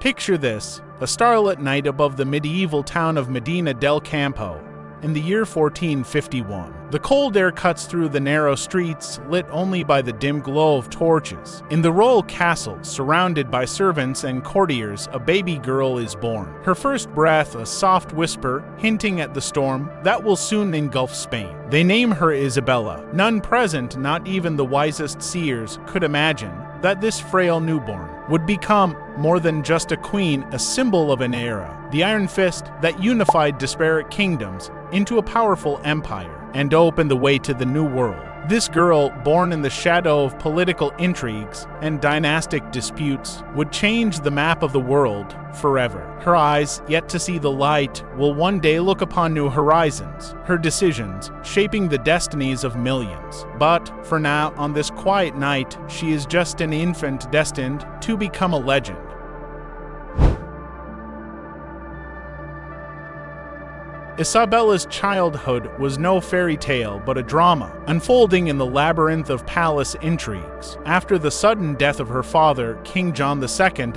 Picture this, a starlit night above the medieval town of Medina del Campo, in the year 1451. The cold air cuts through the narrow streets, lit only by the dim glow of torches. In the royal castle, surrounded by servants and courtiers, a baby girl is born. Her first breath, a soft whisper, hinting at the storm that will soon engulf Spain. They name her Isabella. None present, not even the wisest seers, could imagine that this frail newborn would become more than just a queen, a symbol of an era. The iron fist that unified disparate kingdoms into a powerful empire and opened the way to the New World. This girl, born in the shadow of political intrigues and dynastic disputes, would change the map of the world forever. Her eyes, yet to see the light, will one day look upon new horizons, her decisions shaping the destinies of millions. But for now, on this quiet night, she is just an infant destined to become a legend. Isabella's childhood was no fairy tale but a drama, unfolding in the labyrinth of palace intrigues. After the sudden death of her father, King John II,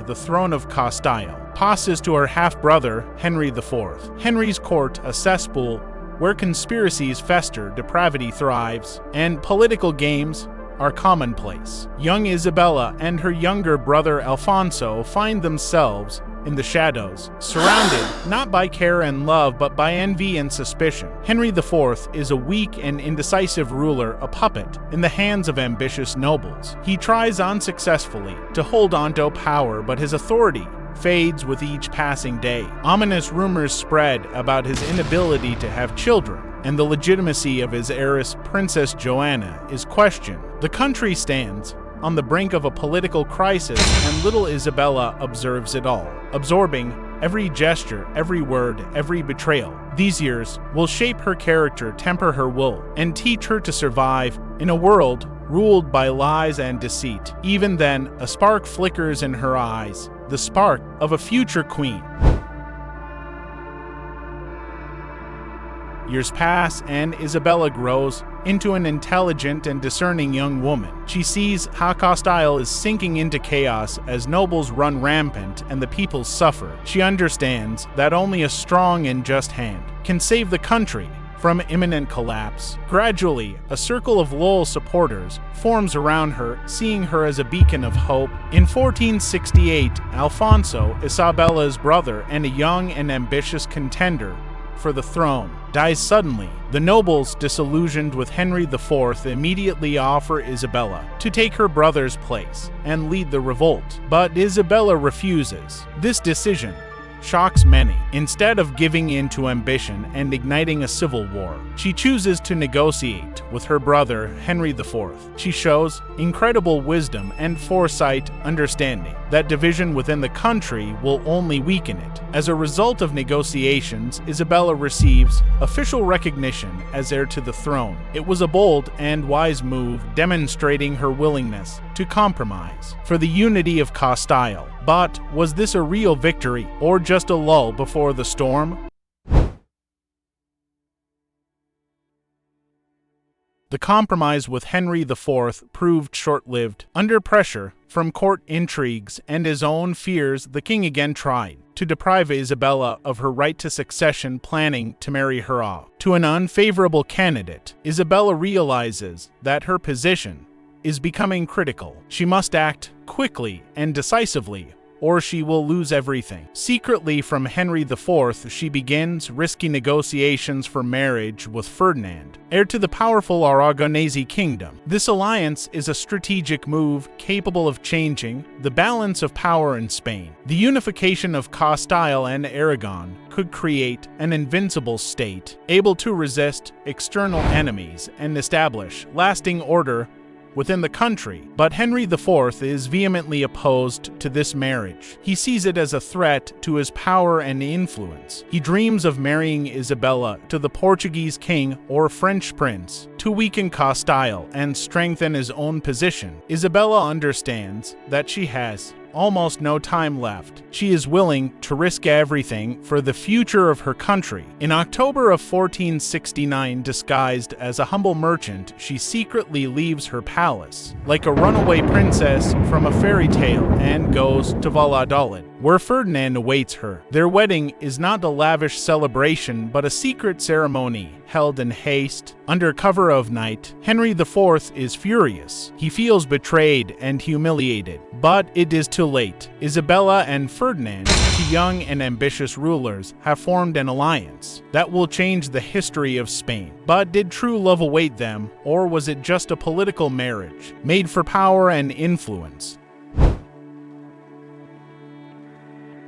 the throne of Castile passes to her half-brother, Henry IV. Henry's court, a cesspool where conspiracies fester, depravity thrives, and political games are commonplace. Young Isabella and her younger brother Alfonso find themselves in the shadows, surrounded not by care and love but by envy and suspicion. Henry IV is a weak and indecisive ruler, a puppet in the hands of ambitious nobles. He tries unsuccessfully to hold on to power, but his authority fades with each passing day. Ominous rumors spread about his inability to have children, and the legitimacy of his heiress, Princess Joanna, is questioned. The country stands on the brink of a political crisis, and little Isabella observes it all, absorbing every gesture, every word, every betrayal. These years will shape her character, temper her will, and teach her to survive in a world ruled by lies and deceit. Even then, a spark flickers in her eyes, the spark of a future queen. Years pass, and Isabella grows into an intelligent and discerning young woman. She sees how Castile is sinking into chaos as nobles run rampant and the people suffer. She understands that only a strong and just hand can save the country from imminent collapse. Gradually, a circle of loyal supporters forms around her, seeing her as a beacon of hope. In 1468, Alfonso, Isabella's brother and a young and ambitious contender for the throne, dies suddenly. The nobles, disillusioned with Henry IV, immediately offer Isabella to take her brother's place and lead the revolt. But Isabella refuses. This decision shocks many. Instead of giving in to ambition and igniting a civil war, she chooses to negotiate with her brother, Henry IV. She shows incredible wisdom and foresight, understanding that division within the country will only weaken it. As a result of negotiations, Isabella receives official recognition as heir to the throne. It was a bold and wise move, demonstrating her willingness to compromise for the unity of Castile. But was this a real victory, or just a lull before the storm? The compromise with Henry IV proved short-lived. Under pressure from court intrigues and his own fears, the king again tried to deprive Isabella of her right to succession, planning to marry her off to an unfavorable candidate. Isabella realizes that her position is becoming critical. She must act quickly and decisively, or she will lose everything. Secretly from Henry IV, she begins risky negotiations for marriage with Ferdinand, heir to the powerful Aragonese kingdom. This alliance is a strategic move capable of changing the balance of power in Spain. The unification of Castile and Aragon could create an invincible state, able to resist external enemies and establish lasting order within the country. But Henry IV is vehemently opposed to this marriage. He sees it as a threat to his power and influence. He dreams of marrying Isabella to the Portuguese king or French prince to weaken Castile and strengthen his own position. Isabella understands that she has almost no time left. She is willing to risk everything for the future of her country. In October of 1469, disguised as a humble merchant, she secretly leaves her palace like a runaway princess from a fairy tale and goes to Valladolid, where Ferdinand awaits her. Their wedding is not a lavish celebration, but a secret ceremony held in haste. Under cover of night, Henry IV is furious. He feels betrayed and humiliated, but it is too late. Isabella and Ferdinand, two young and ambitious rulers, have formed an alliance that will change the history of Spain. But did true love await them, or was it just a political marriage made for power and influence?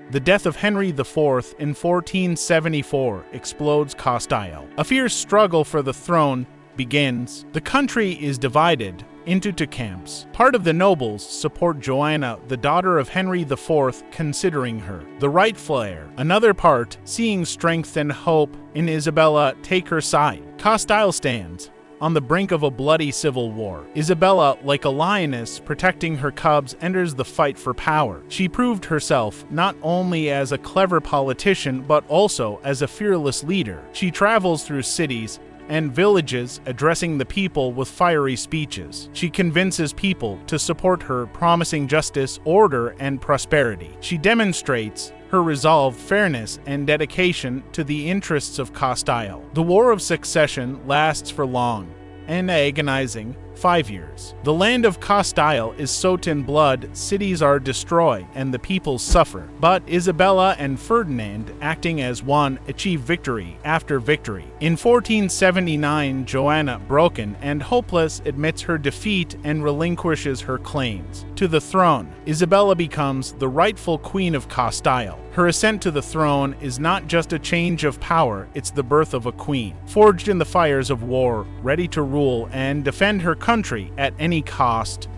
The death of Henry IV in 1474 explodes Castile. A fierce struggle for the throne begins. The country is divided into two camps. Part of the nobles support Joanna, the daughter of Henry IV, considering her the rightful heir. Another part, seeing strength and hope in Isabella, take her side. Castile stands on the brink of a bloody civil war. Isabella, like a lioness protecting her cubs, enters the fight for power. She proved herself not only as a clever politician, but also as a fearless leader. She travels through cities and villages, addressing the people with fiery speeches. She convinces people to support her, promising justice, order, and prosperity. She demonstrates her resolve, fairness, and dedication to the interests of Castile. The War of Succession lasts for long and agonizing 5 years. The land of Castile is soaked in blood, cities are destroyed, and the people suffer. But Isabella and Ferdinand, acting as one, achieve victory after victory. In 1479, Joanna, broken and hopeless, admits her defeat and relinquishes her claims to the throne. Isabella becomes the rightful queen of Castile. Her ascent to the throne is not just a change of power, it's the birth of a queen, forged in the fires of war, ready to rule and defend her country at any cost.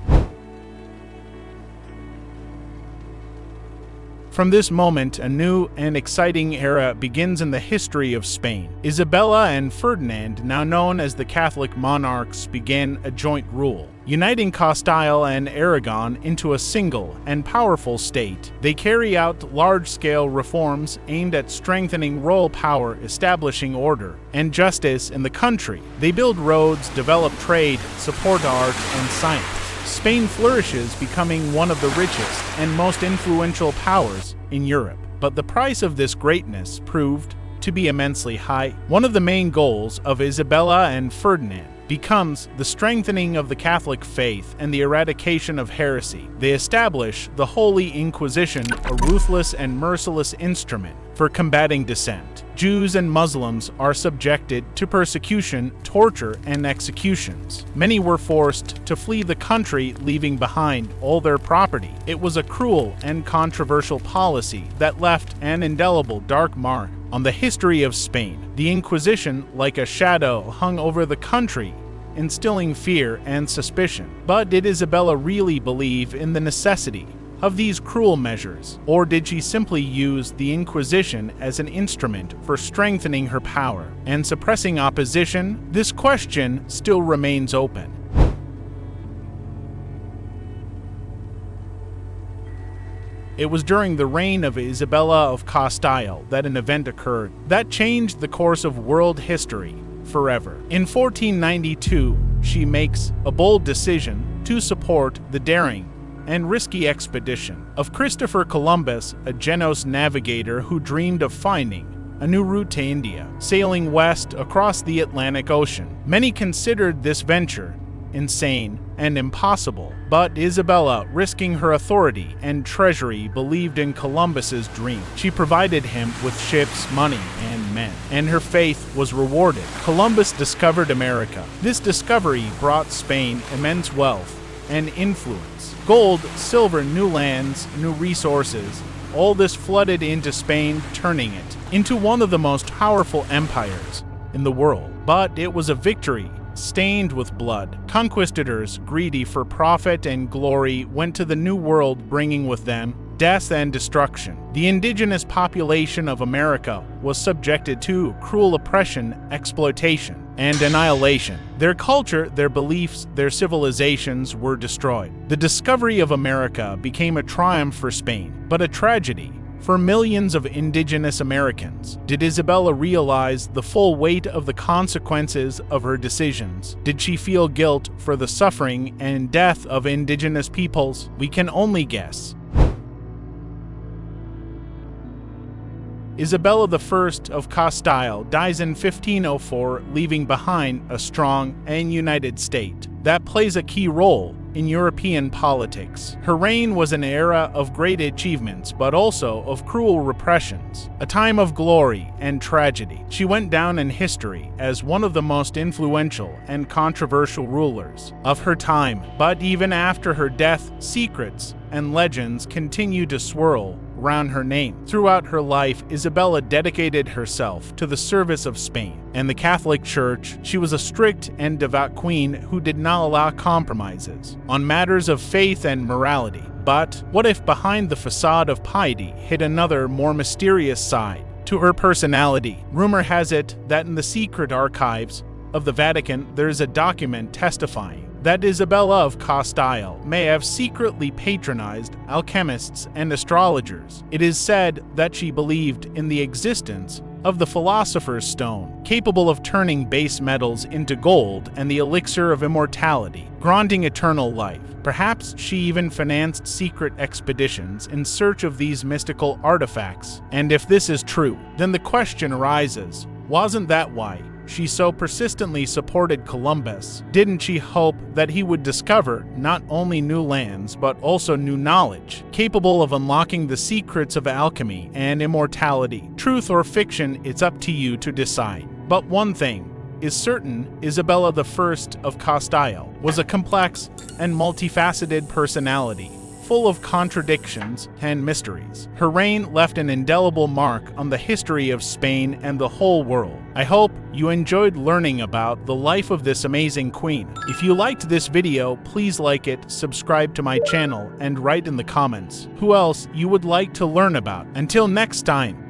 From this moment, a new and exciting era begins in the history of Spain. Isabella and Ferdinand, now known as the Catholic Monarchs, began a joint rule, uniting Castile and Aragon into a single and powerful state. They carry out large-scale reforms aimed at strengthening royal power, establishing order and justice in the country. They build roads, develop trade, support art and science. Spain flourishes, becoming one of the richest and most influential powers in Europe. But the price of this greatness proved to be immensely high. One of the main goals of Isabella and Ferdinand becomes the strengthening of the Catholic faith and the eradication of heresy. They establish the Holy Inquisition, a ruthless and merciless instrument for combating dissent. Jews and Muslims are subjected to persecution, torture, and executions. Many were forced to flee the country, leaving behind all their property. It was a cruel and controversial policy that left an indelible dark mark on the history of Spain. The Inquisition, like a shadow, hung over the country, instilling fear and suspicion. But did Isabella really believe in the necessity of these cruel measures, or did she simply use the Inquisition as an instrument for strengthening her power and suppressing opposition? This question still remains open. It was during the reign of Isabella of Castile that an event occurred that changed the course of world history forever. In 1492, she makes a bold decision to support the daring and risky expedition of Christopher Columbus, a Genoese navigator who dreamed of finding a new route to India, sailing west across the Atlantic Ocean. Many considered this venture insane and impossible, but Isabella, risking her authority and treasury, believed in Columbus's dream. She provided him with ships, money, and men, and her faith was rewarded. Columbus discovered America. This discovery brought Spain immense wealth and influence. Gold, silver, new lands, new resources, all this flooded into Spain, turning it into one of the most powerful empires in the world. But it was a victory stained with blood. Conquistadors, greedy for profit and glory, went to the New World, bringing with them death and destruction. The indigenous population of America was subjected to cruel oppression, exploitation, and annihilation. Their culture, their beliefs, their civilizations were destroyed. The discovery of America became a triumph for Spain, but a tragedy for millions of indigenous Americans. Did Isabella realize the full weight of the consequences of her decisions? Did she feel guilt for the suffering and death of indigenous peoples? We can only guess. Isabella I of Castile dies in 1504, leaving behind a strong and united state that plays a key role in European politics. Her reign was an era of great achievements, but also of cruel repressions, a time of glory and tragedy. She went down in history as one of the most influential and controversial rulers of her time, but even after her death, secrets and legends continue to swirl around her name. Throughout her life, Isabella dedicated herself to the service of Spain and the Catholic Church. She was a strict and devout queen who did not allow compromises on matters of faith and morality. But what if behind the facade of piety hid another, more mysterious side to her personality? Rumor has it that in the secret archives of the Vatican, there is a document testifying that Isabella of Castile may have secretly patronized alchemists and astrologers. It is said that she believed in the existence of the Philosopher's Stone, capable of turning base metals into gold, and the elixir of immortality, granting eternal life. Perhaps she even financed secret expeditions in search of these mystical artifacts. And if this is true, then the question arises, wasn't that why she so persistently supported Columbus? Didn't she hope that he would discover not only new lands, but also new knowledge, capable of unlocking the secrets of alchemy and immortality? Truth or fiction, it's up to you to decide. But one thing is certain, Isabella I of Castile was a complex and multifaceted personality, full of contradictions and mysteries. Her reign left an indelible mark on the history of Spain and the whole world. I hope you enjoyed learning about the life of this amazing queen. If you liked this video, please like it, subscribe to my channel, and write in the comments who else you would like to learn about. Until next time.